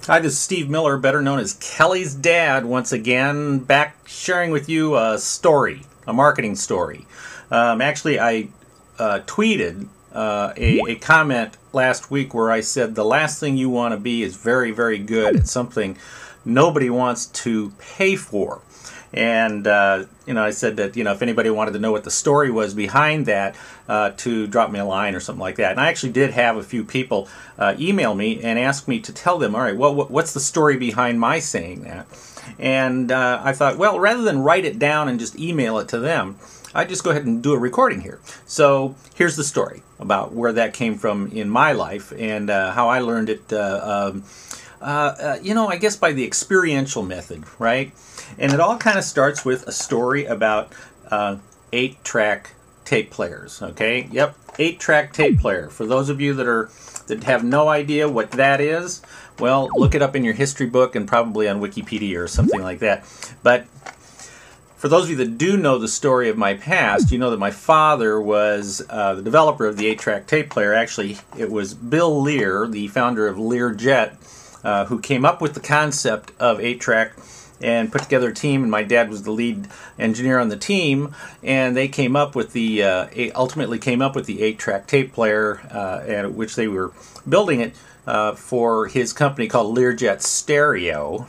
Hi, this is Steve Miller, better known as Kelly's dad, once again, back sharing with you a story, a marketing story. Actually, I tweeted a comment last week where I said the last thing you want to be is very, very good at something nobody wants to pay for. And, I said that, if anybody wanted to know what the story was behind that, to drop me a line or something like that. And I actually did have a few people email me and ask me to tell them, all right, well, what's the story behind my saying that? And I thought, well, rather than write it down and just email it to them, I'd just go ahead and do a recording here. So here's the story about where that came from in my life and how I learned it, I guess by the experiential method, right? And it all kind of starts with a story about 8-track tape players, okay? Yep, 8-track tape player. For those of you that have no idea what that is, well, look it up in your history book and probably on Wikipedia or something like that. But for those of you that do know the story of my past, you know that my father was the developer of the 8-track tape player. Actually, it was Bill Lear, the founder of Learjet, who came up with the concept of 8-track and put together a team, and my dad was the lead engineer on the team, and they came up with the ultimately came up with the 8-track tape player, and which they were building it for his company called Learjet Stereo.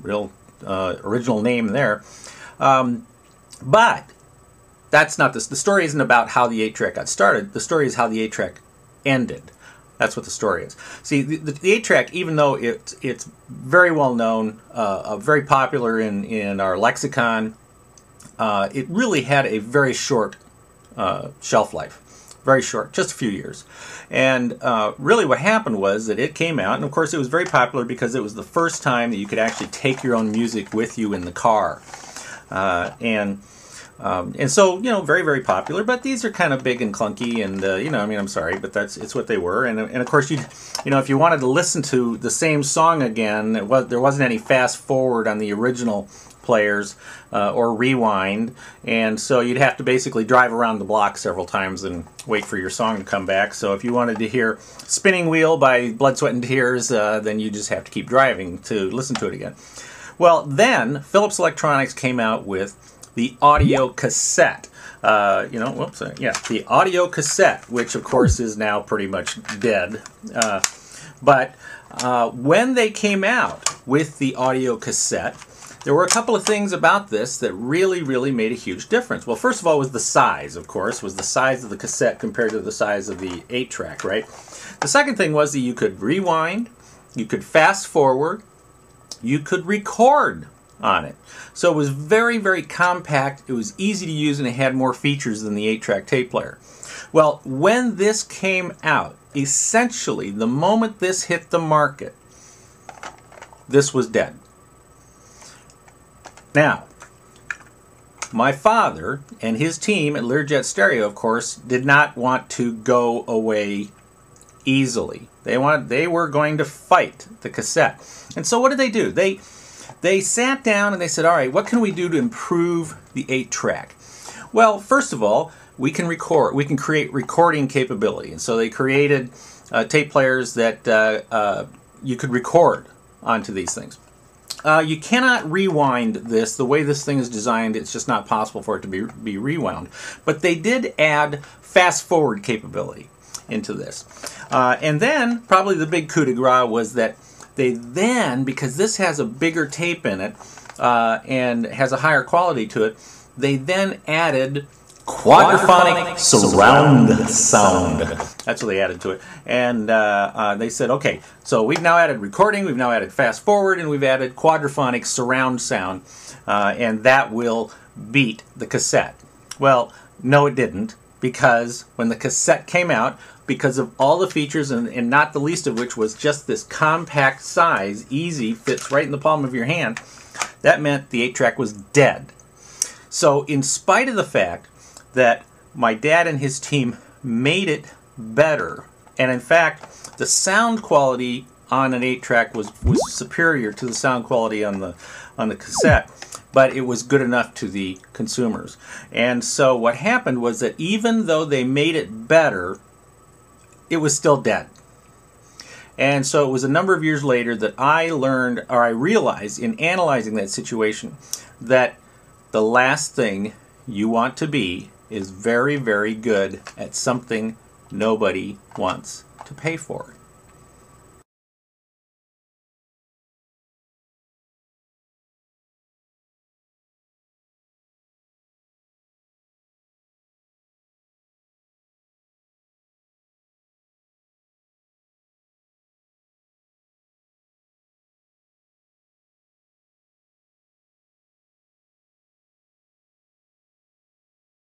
Real original name there, but that's not this. The story isn't about how the 8-track got started. The story is how the 8-track ended. That's what the story is. See, the 8-track, even though it's very well known, very popular in our lexicon, it really had a very short shelf life. Very short, just a few years. And really what happened was that it came out, and of course it was very popular because it was the first time that you could actually take your own music with you in the car. And so, very, very popular, but these are kind of big and clunky and, I'm sorry, but it's what they were. And of course, if you wanted to listen to the same song again, there wasn't any fast forward on the original players or rewind. And so you'd have to basically drive around the block several times and wait for your song to come back. So if you wanted to hear Spinning Wheel by Blood, Sweat and Tears, then you just have to keep driving to listen to it again. Well, then Philips Electronics came out with the audio cassette. The audio cassette, which of course is now pretty much dead. But when they came out with the audio cassette, there were a couple of things about this that really, really made a huge difference. Well, first of all was the size, of course, was the size of the cassette compared to the size of the 8-track, right? The second thing was that you could rewind, you could fast forward, you could record on it. So it was very, very compact, it was easy to use, and it had more features than the 8-track tape player. Well, when this came out, essentially, the moment this hit the market, this was dead. Now, my father and his team at Learjet Stereo, of course, did not want to go away easily. They were going to fight the cassette. And so what did they do? They sat down and they said, all right, what can we do to improve the 8-track? Well, first of all, we can create recording capability. And so they created tape players that you could record onto these things. You cannot rewind this. The way this thing is designed, it's just not possible for it to be rewound. But they did add fast forward capability into this. And then probably the big coup de grace was that they then, because this has a bigger tape in it and has a higher quality to it, they then added quadraphonic surround sound. That's what they added to it. And they said, okay, so we've now added recording, we've now added fast forward, and we've added quadraphonic surround sound, and that will beat the cassette. Well, no it didn't, because when the cassette came out, because of all the features, and not the least of which was just this compact size, easy, fits right in the palm of your hand, that meant the 8-track was dead. So in spite of the fact that my dad and his team made it better, and in fact the sound quality on an 8-track was superior to the sound quality on the cassette, but it was good enough to the consumers. And so what happened was that even though they made it better, it was still dead. And so it was a number of years later that I learned, or I realized in analyzing that situation, that the last thing you want to be is very, very good at something nobody wants to pay for.